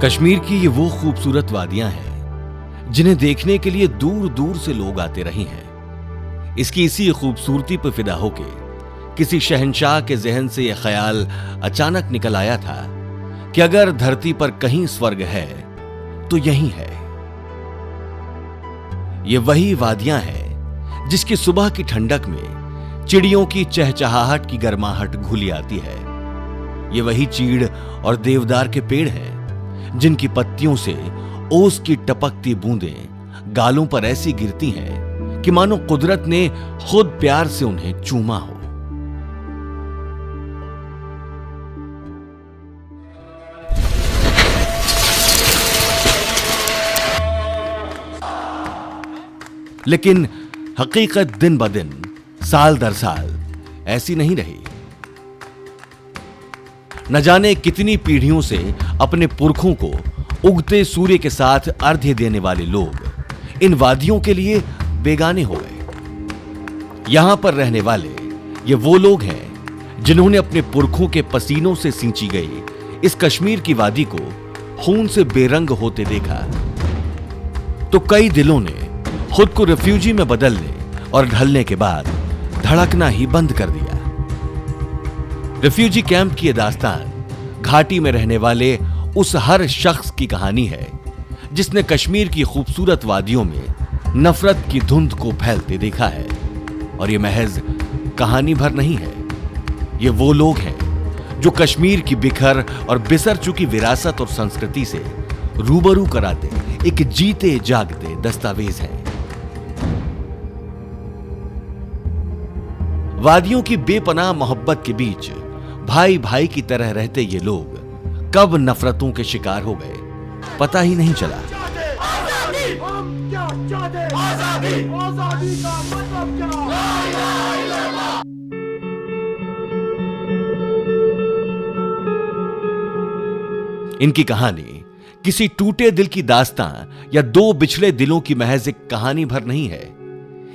कश्मीर की ये वो खूबसूरत वादियां हैं जिन्हें देखने के लिए दूर दूर से लोग आते रहे हैं। इसकी इसी खूबसूरती पर फिदा होके किसी शहंशाह के जहन से यह ख्याल अचानक निकल आया था कि अगर धरती पर कहीं स्वर्ग है तो यही है। ये वही वादियां हैं जिसकी सुबह की ठंडक में चिड़ियों की चहचहाहट की गर्माहट घुली आती है। ये वही चीड़ और देवदार के पेड़ हैं जिनकी पत्तियों से ओस की टपकती बूंदें गालों पर ऐसी गिरती हैं कि मानो कुदरत ने खुद प्यार से उन्हें चूमा हो। लेकिन हकीकत दिन ब दिन, साल दर साल ऐसी नहीं रही। न जाने कितनी पीढ़ियों से अपने पुरखों को उगते सूर्य के साथ अर्घ्य देने वाले लोग इन वादियों के लिए बेगाने हो गए। यहां पर रहने वाले ये वो लोग हैं जिन्होंने अपने पुरखों के पसीनों से सींची गई इस कश्मीर की वादी को खून से बेरंग होते देखा, तो कई दिलों ने खुद को रिफ्यूजी में बदलने और ढलने के बाद धड़कना ही बंद कर दिया। रिफ्यूजी कैंप की यह दास्तान घाटी में रहने वाले उस हर शख्स की कहानी है जिसने कश्मीर की खूबसूरत वादियों में नफरत की धुंध को फैलते देखा है। और ये महज कहानी भर नहीं है, ये वो लोग हैं जो कश्मीर की बिखर और बिसर चुकी विरासत और संस्कृति से रूबरू कराते एक जीते जागते दस्तावेज हैं। वादियों की बेपनाह मोहब्बत के बीच भाई भाई की तरह रहते ये लोग कब नफरतों के शिकार हो गए पता ही नहीं चला। इनकी कहानी किसी टूटे दिल की दास्तां या दो बिछड़े दिलों की महज एक कहानी भर नहीं है।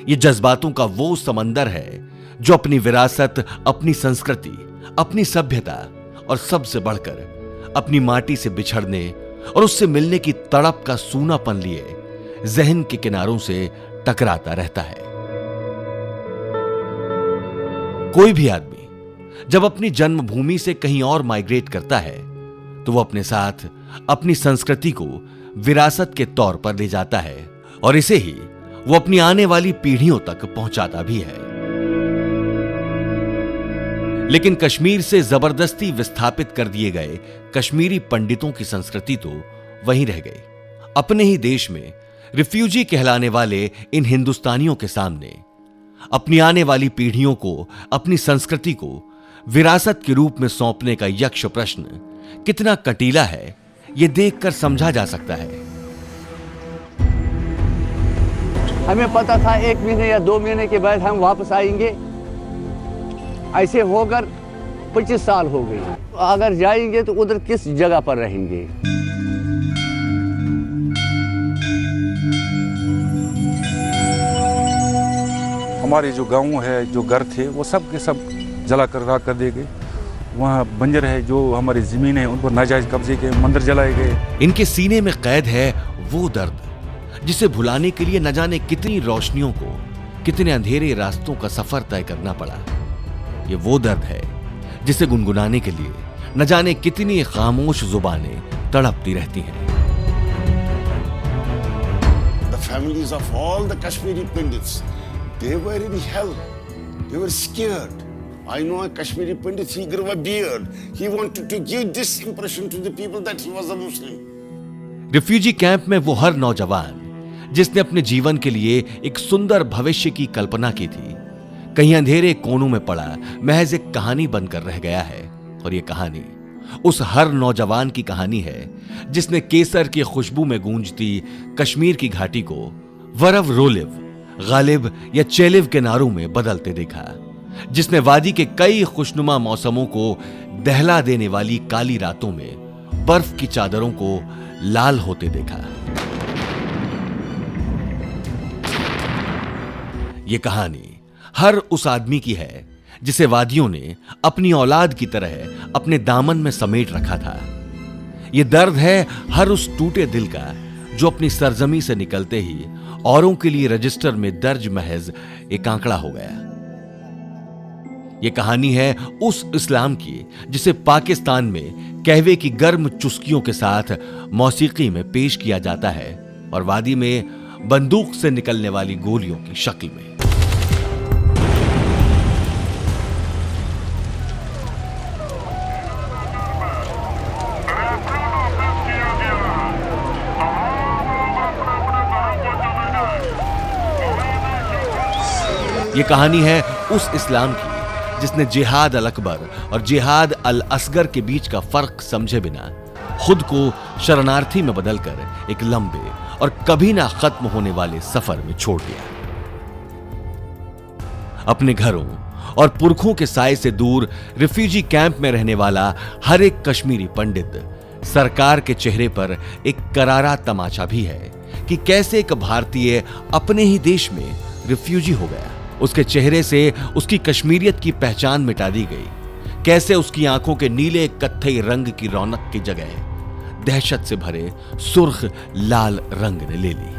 ये जज्बातों का वो समंदर है जो अपनी विरासत, अपनी संस्कृति, अपनी सभ्यता और सबसे बढ़कर अपनी माटी से बिछड़ने और उससे मिलने की तड़प का सूनापन लिए जहन के किनारों से टकराता रहता है। कोई भी आदमी जब अपनी जन्मभूमि से कहीं और माइग्रेट करता है तो वो अपने साथ अपनी संस्कृति को विरासत के तौर पर ले जाता है और इसे ही वो अपनी आने वाली पीढ़ियों तक पहुंचाता भी है। लेकिन कश्मीर से जबरदस्ती विस्थापित कर दिए गए कश्मीरी पंडितों की संस्कृति तो वहीं रह गई। अपने ही देश में रिफ्यूजी कहलाने वाले इन हिंदुस्तानियों के सामने अपनी आने वाली पीढ़ियों को अपनी संस्कृति को विरासत के रूप में सौंपने का यक्ष प्रश्न कितना कटीला है, यह देखकर समझा जा सकता है। हमें पता था 1 महीने या 2 महीने के बाद हम वापस आएंगे, ऐसे होकर 25 साल हो गए। अगर जाएंगे तो उधर किस जगह पर रहेंगे? हमारे जो गांव है, जो घर थे, वो सब के सब जला कर राख कर दिए गए। वहाँ बंजर है, जो हमारी जमीन है, उन पर नाजायज कब्जे के मंदिर जलाए गए। इनके सीने में कैद है वो दर्द जिसे भुलाने के लिए न जाने कितनी रोशनियों को, कितने अंधेरे रास्तों का सफर तय करना पड़ा। ये वो दर्द है जिसे गुनगुनाने के लिए न जाने कितनी खामोश जुबानें तड़पती रहती हैं। The families of all the Kashmiri Pandits, they were in hell. They were scared. I know a Kashmiri Pandit, he grew a beard. He wanted to give this impression to the people that he was a Muslim. Refugee camp में वो हर नौजवान जिसने अपने जीवन के लिए एक सुंदर भविष्य की कल्पना की थी, कहीं अंधेरे कोनों में पड़ा महज एक कहानी बनकर रह गया है। और ये कहानी उस हर नौजवान की कहानी है जिसने केसर की खुशबू में गूंजती कश्मीर की घाटी को वरव रोलिव, गालिब या चेलिव के नारों में बदलते देखा, जिसने वादी के कई खुशनुमा मौसमों को दहला देने वाली काली रातों में बर्फ की चादरों को लाल होते देखा। ये कहानी हर उस आदमी की है जिसे वादियों ने अपनी औलाद की तरह अपने दामन में समेट रखा था। ये दर्द है हर उस टूटे दिल का जो अपनी सरजमी से निकलते ही औरों के लिए रजिस्टर में दर्ज महज एक आंकड़ा हो गया। ये कहानी है उस इस्लाम की जिसे पाकिस्तान में कहवे की गर्म चुस्कियों के साथ मौसीकी में पेश किया जाता है और वादी में बंदूक से निकलने वाली गोलियों की शक्ल में। ये कहानी है उस इस्लाम की जिसने जिहाद अल अकबर और जिहाद अल असगर के बीच का फर्क समझे बिना खुद को शरणार्थी में बदलकर एक लंबे और कभी ना खत्म होने वाले सफर में छोड़ दिया। अपने घरों और पुरखों के साए से दूर रिफ्यूजी कैंप में रहने वाला हर एक कश्मीरी पंडित सरकार के चेहरे पर एक करारा तमाचा भी है कि कैसे एक भारतीय अपने ही देश में रिफ्यूजी हो गया। उसके चेहरे से उसकी कश्मीरियत की पहचान मिटा दी गई। कैसे उसकी आंखों के नीले कत्थई रंग की रौनक की जगह दहशत से भरे सुर्ख लाल रंग ने ले ली।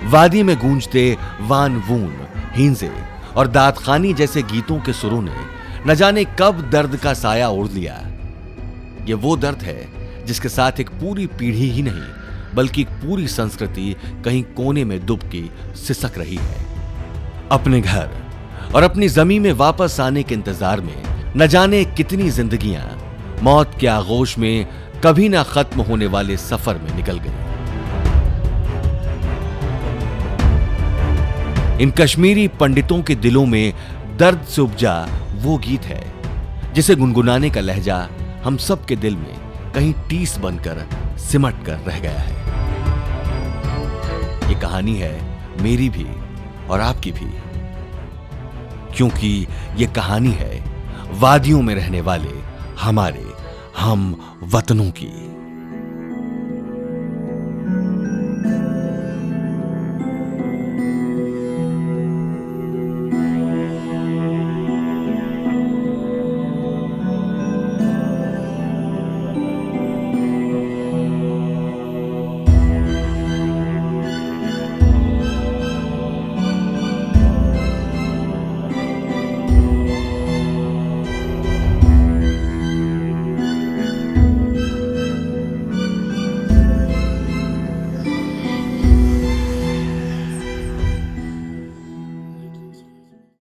वादी में गूंजते वान वून, हींजे और दातखानी जैसे गीतों के सुरों ने न जाने कब दर्द का साया ओढ़ लिया। ये वो दर्द है जिसके साथ एक पूरी पीढ़ी ही नहीं बल्कि एक पूरी संस्कृति कहीं कोने में दुबकी सिसक रही है। अपने घर और अपनी जमीन में वापस आने के इंतजार में न जाने कितनी जिंदगियां मौत के आगोश में कभी ना खत्म होने वाले सफर में निकल गई। इन कश्मीरी पंडितों के दिलों में दर्द से उपजा वो गीत है जिसे गुनगुनाने का लहजा हम सब के दिल में कहीं टीस बनकर सिमट कर रह गया है। ये कहानी है मेरी भी और आपकी भी, क्योंकि ये कहानी है वादियों में रहने वाले हमारे हम वतनों की।